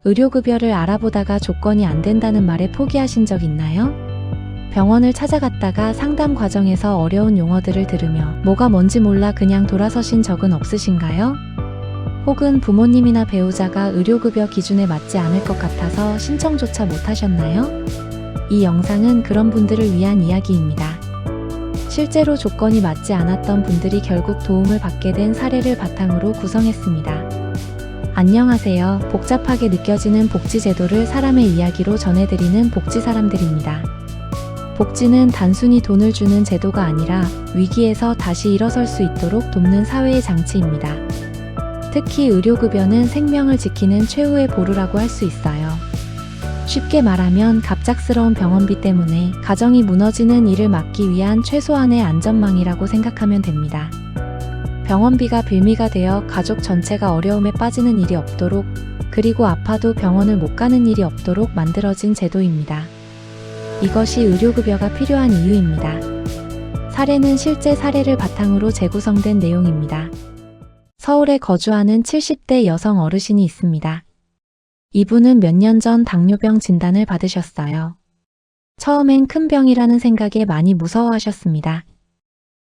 의료급여를 알아보다가 조건이 안 된다는 말에 포기하신 적 있나요? 병원을 찾아갔다가 상담 과정에서 어려운 용어들을 들으며 뭐가 뭔지 몰라 그냥 돌아서신 적은 없으신가요? 혹은 부모님이나 배우자가 의료급여 기준에 맞지 않을 것 같아서 신청조차 못하셨나요? 이 영상은 그런 분들을 위한 이야기입니다. 실제로 조건이 맞지 않았던 분들이 결국 도움을 받게 된 사례를 바탕으로 구성했습니다. 안녕하세요. 복잡하게 느껴지는 복지제도를 사람의 이야기로 전해드리는 복지사람들입니다. 복지는 단순히 돈을 주는 제도가 아니라 위기에서 다시 일어설 수 있도록 돕는 사회의 장치입니다. 특히 의료급여는 생명을 지키는 최후의 보루라고 할 수 있어요. 쉽게 말하면 갑작스러운 병원비 때문에 가정이 무너지는 일을 막기 위한 최소한의 안전망이라고 생각하면 됩니다. 병원비가 빌미가 되어 가족 전체가 어려움에 빠지는 일이 없도록, 그리고 아파도 병원을 못 가는 일이 없도록 만들어진 제도입니다. 이것이 의료급여가 필요한 이유입니다. 사례는 실제 사례를 바탕으로 재구성된 내용입니다. 서울에 거주하는 70대 여성 어르신이 있습니다. 이분은 몇 년 전 당뇨병 진단을 받으셨어요. 처음엔 큰 병이라는 생각에 많이 무서워하셨습니다.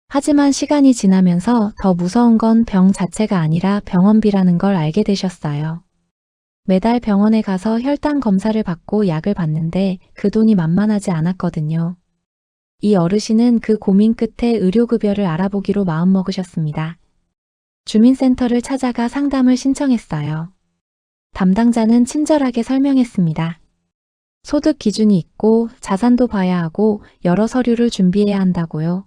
하지만 시간이 지나면서 더 무서운 건 병 자체가 아니라 병원비라는 걸 알게 되셨어요. 매달 병원에 가서 혈당 검사를 받고 약을 받는데 그 돈이 만만하지 않았거든요. 이 어르신은 그 고민 끝에 의료급여를 알아보기로 마음먹으셨습니다. 주민센터를 찾아가 상담을 신청했어요. 담당자는 친절하게 설명했습니다. 소득 기준이 있고 자산도 봐야 하고 여러 서류를 준비해야 한다고요.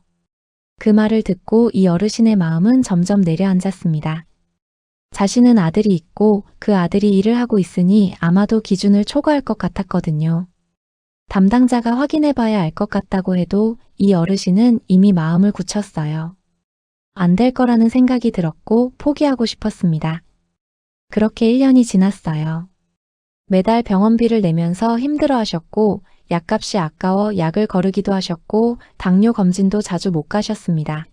그 말을 듣고 이 어르신의 마음은 점점 내려앉았습니다. 자신은 아들이 있고 그 아들이 일을 하고 있으니 아마도 기준을 초과할 것 같았거든요. 담당자가 확인해 봐야 알 것 같다고 해도 이 어르신은 이미 마음을 굳혔어요. 안 될 거라는 생각이 들었고 포기하고 싶었습니다. 그렇게 1년이 지났어요. 매달 병원비를 내면서 힘들어 하셨고 약값이 아까워 약을 거르기도 하셨고 당뇨 검진도 자주 못 가셨습니다.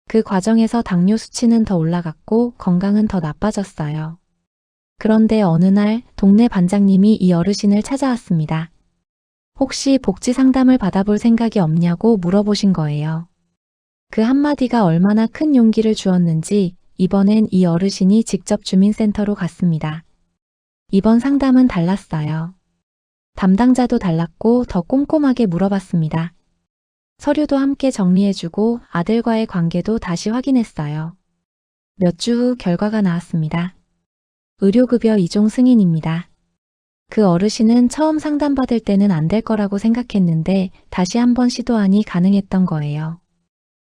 그 과정에서 당뇨 수치는 더 올라갔고 건강은 더 나빠졌어요. 그런데 어느 날 동네 반장님이 이 어르신을 찾아왔습니다. 혹시 복지 상담을 받아볼 생각이 없냐고 물어보신 거예요. 그 한마디가 얼마나 큰 용기를 주었는지 이번엔 이 어르신이 직접 주민센터로 갔습니다. 이번 상담은 달랐어요. 담당자도 달랐고 더 꼼꼼하게 물어봤습니다. 서류도 함께 정리해주고 아들과의 관계도 다시 확인했어요. 몇 주 후 결과가 나왔습니다. 의료급여 2종 승인입니다. 그 어르신은 처음 상담받을 때는 안 될 거라고 생각했는데 다시 한번 시도하니 가능했던 거예요.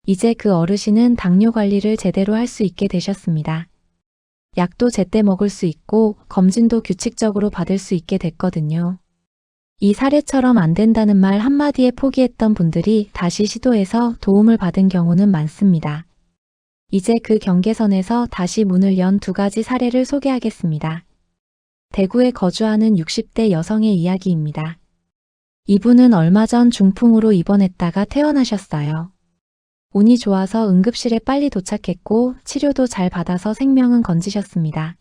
이제 그 어르신은 당뇨 관리를 제대로 할 수 있게 되셨습니다. 약도 제때 먹을 수 있고 검진도 규칙적으로 받을 수 있게 됐거든요. 이 사례처럼 안 된다는 말 한마디에 포기했던 분들이 다시 시도해서 도움을 받은 경우는 많습니다. 이제 그 경계선에서 다시 문을 연 두 가지 사례를 소개하겠습니다. 대구에 거주하는 60대 여성의 이야기입니다. 이분은 얼마 전 중풍으로 입원했다가 퇴원하셨어요. 운이 좋아서 응급실에 빨리 도착했고 치료도 잘 받아서 생명은 건지셨습니다.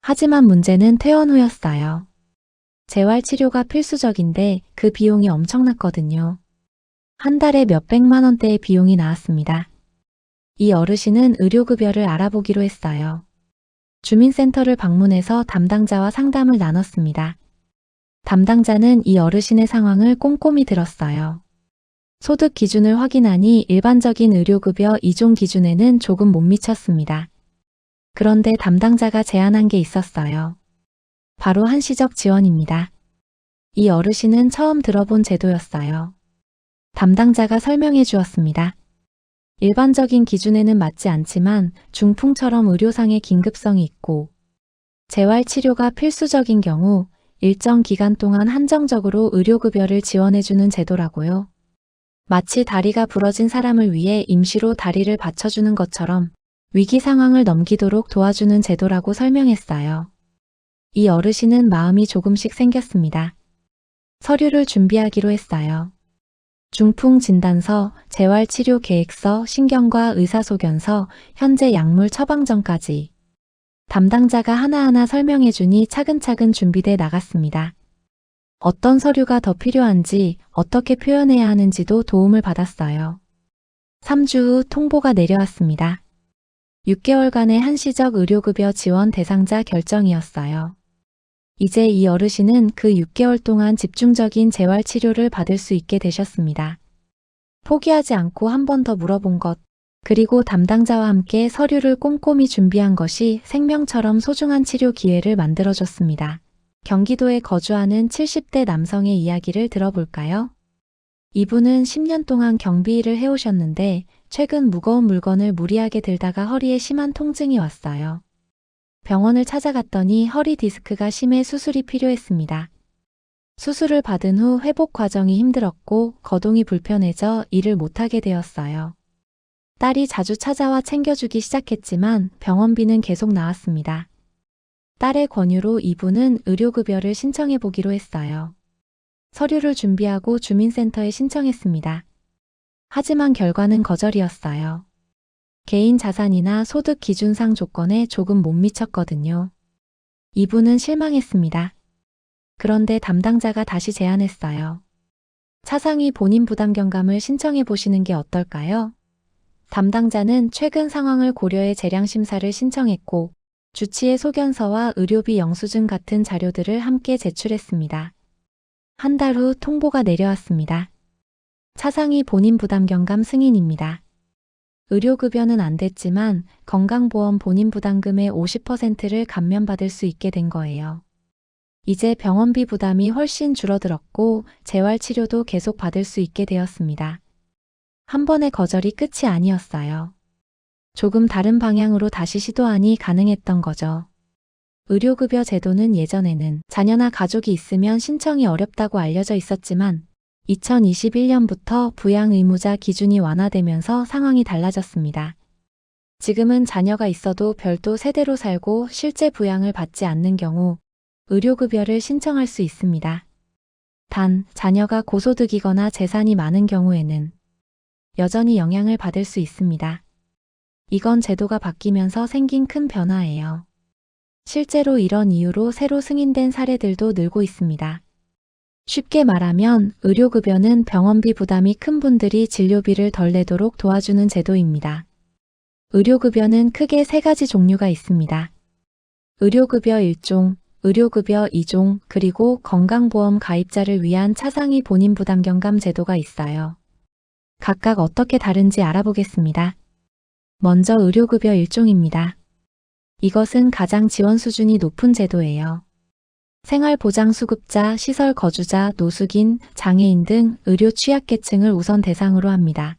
하지만 문제는 퇴원 후였어요. 재활치료가 필수적인데 그 비용이 엄청났거든요. 한 달에 몇백만 원대의 비용이 나왔습니다. 이 어르신은 의료급여를 알아보기로 했어요. 주민센터를 방문해서 담당자와 상담을 나눴습니다. 담당자는 이 어르신의 상황을 꼼꼼히 들었어요. 소득 기준을 확인하니 일반적인 의료급여 2종 기준에는 조금 못 미쳤습니다. 그런데 담당자가 제안한 게 있었어요. 바로 한시적 지원입니다. 이 어르신은 처음 들어본 제도였어요. 담당자가 설명해 주었습니다. 일반적인 기준에는 맞지 않지만 중풍처럼 의료상의 긴급성이 있고 재활치료가 필수적인 경우 일정 기간 동안 한정적으로 의료급여를 지원해주는 제도라고요. 마치 다리가 부러진 사람을 위해 임시로 다리를 받쳐주는 것처럼 위기 상황을 넘기도록 도와주는 제도라고 설명했어요. 이 어르신은 마음이 조금씩 생겼습니다. 서류를 준비하기로 했어요. 중풍 진단서, 재활치료 계획서, 신경과 의사소견서, 현재 약물 처방전까지. 담당자가 하나하나 설명해주니 차근차근 준비돼 나갔습니다. 어떤 서류가 더 필요한지, 어떻게 표현해야 하는지도 도움을 받았어요. 3주 후 통보가 내려왔습니다. 6개월간의 한시적 의료급여 지원 대상자 결정이었어요. 이제 이 어르신은 그 6개월 동안 집중적인 재활치료를 받을 수 있게 되셨습니다. 포기하지 않고 한 번 더 물어본 것, 그리고 담당자와 함께 서류를 꼼꼼히 준비한 것이 생명처럼 소중한 치료 기회를 만들어줬습니다. 경기도에 거주하는 70대 남성의 이야기를 들어볼까요? 이분은 10년 동안 경비 일을 해오셨는데 최근 무거운 물건을 무리하게 들다가 허리에 심한 통증이 왔어요. 병원을 찾아갔더니 허리 디스크가 심해 수술이 필요했습니다. 수술을 받은 후 회복 과정이 힘들었고 거동이 불편해져 일을 못하게 되었어요. 딸이 자주 찾아와 챙겨주기 시작했지만 병원비는 계속 나왔습니다. 딸의 권유로 이분은 의료급여를 신청해보기로 했어요. 서류를 준비하고 주민센터에 신청했습니다. 하지만 결과는 거절이었어요. 개인 자산이나 소득 기준상 조건에 조금 못 미쳤거든요. 이분은 실망했습니다. 그런데 담당자가 다시 제안했어요. 차상위 본인 부담 경감을 신청해 보시는 게 어떨까요? 담당자는 최근 상황을 고려해 재량 심사를 신청했고 주치의 소견서와 의료비 영수증 같은 자료들을 함께 제출했습니다. 한 달 후 통보가 내려왔습니다. 차상위 본인 부담 경감 승인입니다. 의료급여는 안 됐지만 건강보험 본인 부담금의 50%를 감면받을 수 있게 된 거예요. 이제 병원비 부담이 훨씬 줄어들었고 재활치료도 계속 받을 수 있게 되었습니다. 한 번의 거절이 끝이 아니었어요. 조금 다른 방향으로 다시 시도하니 가능했던 거죠. 의료급여 제도는 예전에는 자녀나 가족이 있으면 신청이 어렵다고 알려져 있었지만 2021년부터 부양 의무자 기준이 완화되면서 상황이 달라졌습니다. 지금은 자녀가 있어도 별도 세대로 살고 실제 부양을 받지 않는 경우 의료급여를 신청할 수 있습니다. 단, 자녀가 고소득이거나 재산이 많은 경우에는 여전히 영향을 받을 수 있습니다. 이건 제도가 바뀌면서 생긴 큰 변화예요. 실제로 이런 이유로 새로 승인된 사례들도 늘고 있습니다. 쉽게 말하면 의료급여는 병원비 부담이 큰 분들이 진료비를 덜 내도록 도와주는 제도입니다. 의료급여는 크게 3가지 종류가 있습니다. 의료급여 1종, 의료급여 2종, 그리고 건강보험 가입자를 위한 차상위 본인 부담 경감 제도가 있어요. 각각 어떻게 다른지 알아보겠습니다. 먼저 의료급여 1종입니다. 이것은 가장 지원 수준이 높은 제도예요. 생활보장수급자, 시설 거주자, 노숙인, 장애인 등 의료 취약계층을 우선 대상으로 합니다.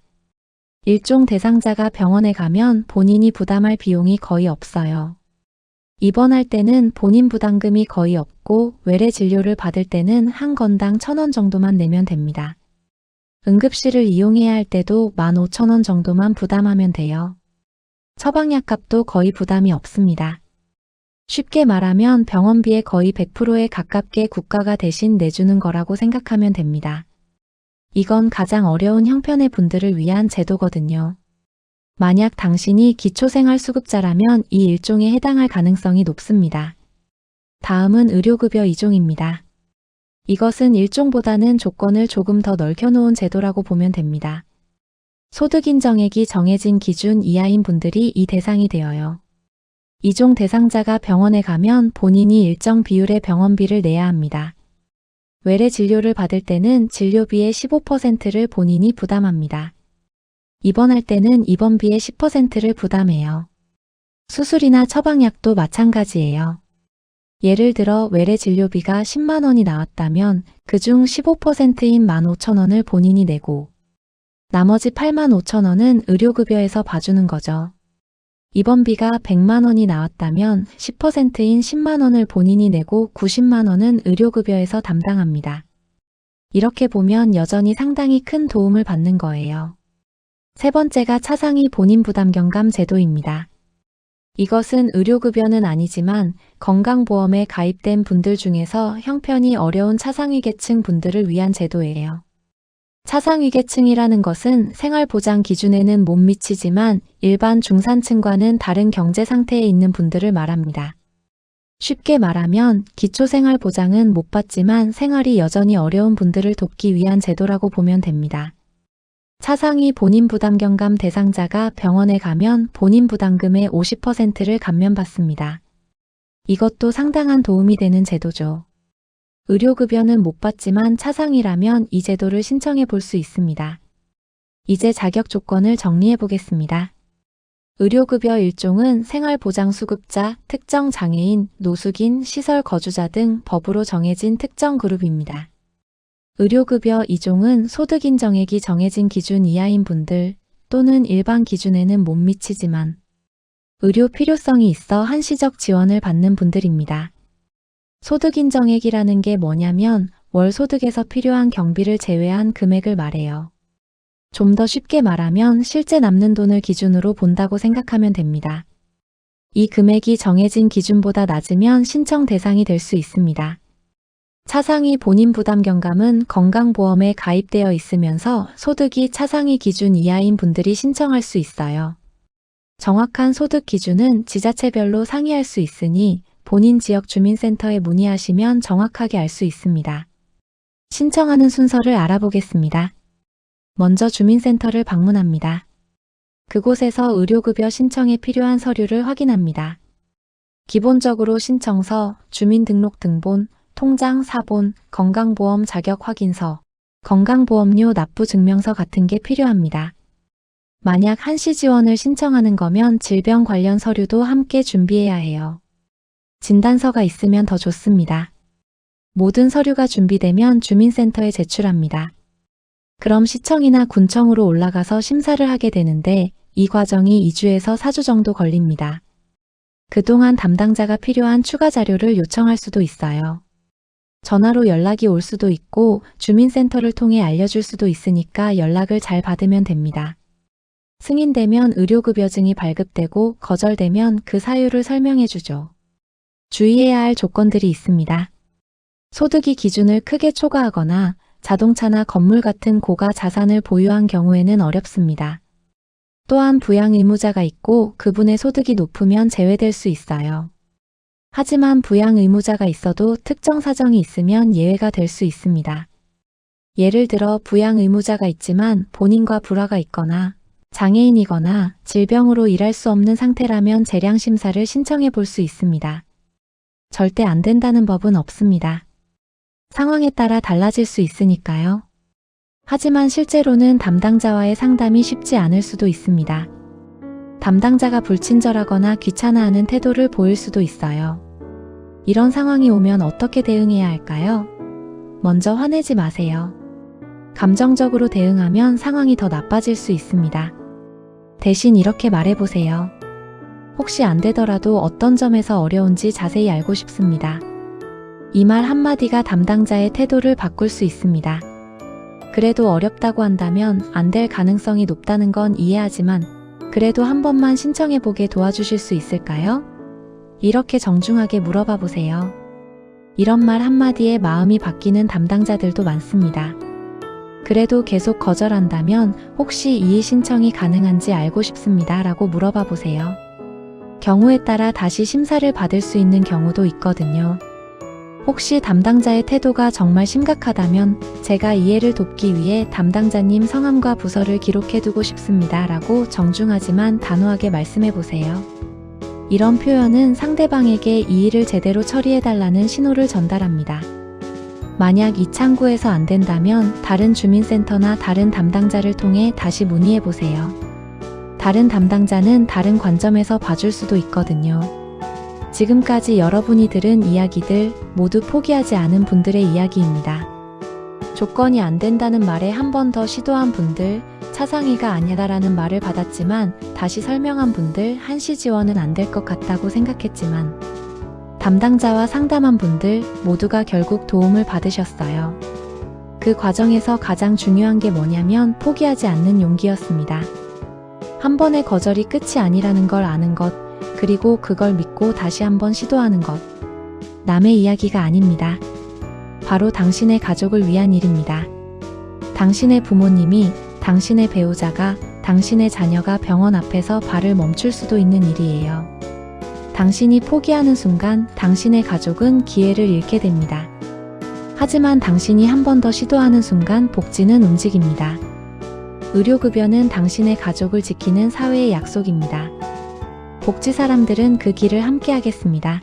1종 대상자가 병원에 가면 본인이 부담할 비용이 거의 없어요. 입원할 때는 본인 부담금이 거의 없고 외래 진료를 받을 때는 한 건당 1,000원 정도만 내면 됩니다. 응급실을 이용해야 할 때도 15,000원 정도만 부담하면 돼요. 처방약 값도 거의 부담이 없습니다. 쉽게 말하면 병원비의 거의 100%에 가깝게 국가가 대신 내주는 거라고 생각하면 됩니다. 이건 가장 어려운 형편의 분들을 위한 제도거든요. 만약 당신이 기초생활수급자라면 이 일종에 해당할 가능성이 높습니다. 다음은 의료급여 2종입니다. 이것은 1종보다는 조건을 조금 더 넓혀놓은 제도라고 보면 됩니다. 소득 인정액이 정해진 기준 이하인 분들이 이 대상이 되어요. 2종 대상자가 병원에 가면 본인이 일정 비율의 병원비를 내야 합니다. 외래 진료를 받을 때는 진료비의 15%를 본인이 부담합니다. 입원할 때는 입원비의 10%를 부담해요. 수술이나 처방약도 마찬가지예요. 예를 들어 외래 진료비가 10만 원이 나왔다면 그중 15%인 15,000원을 본인이 내고 나머지 85,000원은 의료급여에서 봐주는 거죠. 입원비가 100만 원이 나왔다면 10%인 10만 원을 본인이 내고 90만 원은 의료급여에서 담당합니다. 이렇게 보면 여전히 상당히 큰 도움을 받는 거예요. 세 번째가 차상위 본인 부담 경감 제도입니다. 이것은 의료급여는 아니지만 건강보험에 가입된 분들 중에서 형편이 어려운 차상위 계층 분들을 위한 제도예요. 차상위계층이라는 것은 생활보장 기준에는 못 미치지만 일반 중산층과는 다른 경제 상태에 있는 분들을 말합니다. 쉽게 말하면 기초생활보장은 못 받지만 생활이 여전히 어려운 분들을 돕기 위한 제도라고 보면 됩니다. 차상위 본인부담경감 대상자가 병원에 가면 본인부담금의 50%를 감면받습니다. 이것도 상당한 도움이 되는 제도죠. 의료급여는 못 받지만 차상위라면 이 제도를 신청해 볼 수 있습니다. 이제 자격 조건을 정리해 보겠습니다. 의료급여 일종은 생활보장수급자, 특정 장애인, 노숙인, 시설 거주자 등 법으로 정해진 특정 그룹입니다. 의료급여 2종은 소득 인정액이 정해진 기준 이하인 분들 또는 일반 기준에는 못 미치지만 의료 필요성이 있어 한시적 지원을 받는 분들입니다. 소득 인정액이라는 게 뭐냐면 월 소득에서 필요한 경비를 제외한 금액을 말해요. 좀 더 쉽게 말하면 실제 남는 돈을 기준으로 본다고 생각하면 됩니다. 이 금액이 정해진 기준보다 낮으면 신청 대상이 될 수 있습니다. 차상위 본인부담경감은 건강보험에 가입되어 있으면서 소득이 차상위 기준 이하인 분들이 신청할 수 있어요. 정확한 소득 기준은 지자체별로 상의할 수 있으니 본인 지역 주민센터에 문의하시면 정확하게 알 수 있습니다. 신청하는 순서를 알아보겠습니다. 먼저 주민센터를 방문합니다. 그곳에서 의료급여 신청에 필요한 서류를 확인합니다. 기본적으로 신청서, 주민등록등본, 통장 사본, 건강보험 자격 확인서, 건강보험료 납부 증명서 같은 게 필요합니다. 만약 한시 지원을 신청하는 거면 질병 관련 서류도 함께 준비해야 해요. 진단서가 있으면 더 좋습니다. 모든 서류가 준비되면 주민센터에 제출합니다. 그럼 시청이나 군청으로 올라가서 심사를 하게 되는데 이 과정이 2주에서 4주 정도 걸립니다. 그동안 담당자가 필요한 추가 자료를 요청할 수도 있어요. 전화로 연락이 올 수도 있고 주민센터를 통해 알려줄 수도 있으니까 연락을 잘 받으면 됩니다. 승인되면 의료급여증이 발급되고 거절되면 그 사유를 설명해 주죠. 주의해야 할 조건들이 있습니다. 소득이 기준을 크게 초과하거나 자동차나 건물 같은 고가 자산을 보유한 경우에는 어렵습니다. 또한 부양 의무자가 있고 그분의 소득이 높으면 제외될 수 있어요. 하지만 부양 의무자가 있어도 특정 사정이 있으면 예외가 될 수 있습니다. 예를 들어 부양 의무자가 있지만 본인과 불화가 있거나 장애인이거나 질병으로 일할 수 없는 상태라면 재량심사를 신청해 볼 수 있습니다. 절대 안 된다는 법은 없습니다. 상황에 따라 달라질 수 있으니까요. 하지만 실제로는 담당자와의 상담이 쉽지 않을 수도 있습니다. 담당자가 불친절하거나 귀찮아하는 태도를 보일 수도 있어요. 이런 상황이 오면 어떻게 대응해야 할까요? 먼저 화내지 마세요. 감정적으로 대응하면 상황이 더 나빠질 수 있습니다. 대신 이렇게 말해보세요. 혹시 안 되더라도 어떤 점에서 어려운지 자세히 알고 싶습니다. 이 말 한마디가 담당자의 태도를 바꿀 수 있습니다. 그래도 어렵다고 한다면 안 될 가능성이 높다는 건 이해하지만 그래도 한 번만 신청해보게 도와주실 수 있을까요? 이렇게 정중하게 물어봐 보세요. 이런 말 한마디에 마음이 바뀌는 담당자들도 많습니다. 그래도 계속 거절한다면 혹시 이의 신청이 가능한지 알고 싶습니다 라고 물어봐 보세요. 경우에 따라 다시 심사를 받을 수 있는 경우도 있거든요. 혹시 담당자의 태도가 정말 심각하다면 제가 이해를 돕기 위해 담당자님 성함과 부서를 기록해두고 싶습니다 라고 정중하지만 단호하게 말씀해 보세요. 이런 표현은 상대방에게 이 일을 제대로 처리해달라는 신호를 전달합니다. 만약 이 창구에서 안 된다면 다른 주민센터나 다른 담당자를 통해 다시 문의해 보세요. 다른 담당자는 다른 관점에서 봐줄 수도 있거든요. 지금까지 여러분이 들은 이야기들 모두 포기하지 않은 분들의 이야기입니다. 조건이 안 된다는 말에 한 번 더 시도한 분들, 차상위가 아니다라는 말을 받았지만 다시 설명한 분들, 한시 지원은 안 될 것 같다고 생각했지만 담당자와 상담한 분들 모두가 결국 도움을 받으셨어요. 그 과정에서 가장 중요한 게 뭐냐면 포기하지 않는 용기였습니다. 한 번의 거절이 끝이 아니라는 걸 아는 것, 그리고 그걸 믿고 다시 한번 시도하는 것. 남의 이야기가 아닙니다. 바로 당신의 가족을 위한 일입니다. 당신의 부모님이, 당신의 배우자가, 당신의 자녀가 병원 앞에서 발을 멈출 수도 있는 일이에요. 당신이 포기하는 순간 당신의 가족은 기회를 잃게 됩니다. 하지만 당신이 한 번 더 시도하는 순간 복지는 움직입니다. 의료급여는 당신의 가족을 지키는 사회의 약속입니다. 복지 사람들은 그 길을 함께 하겠습니다.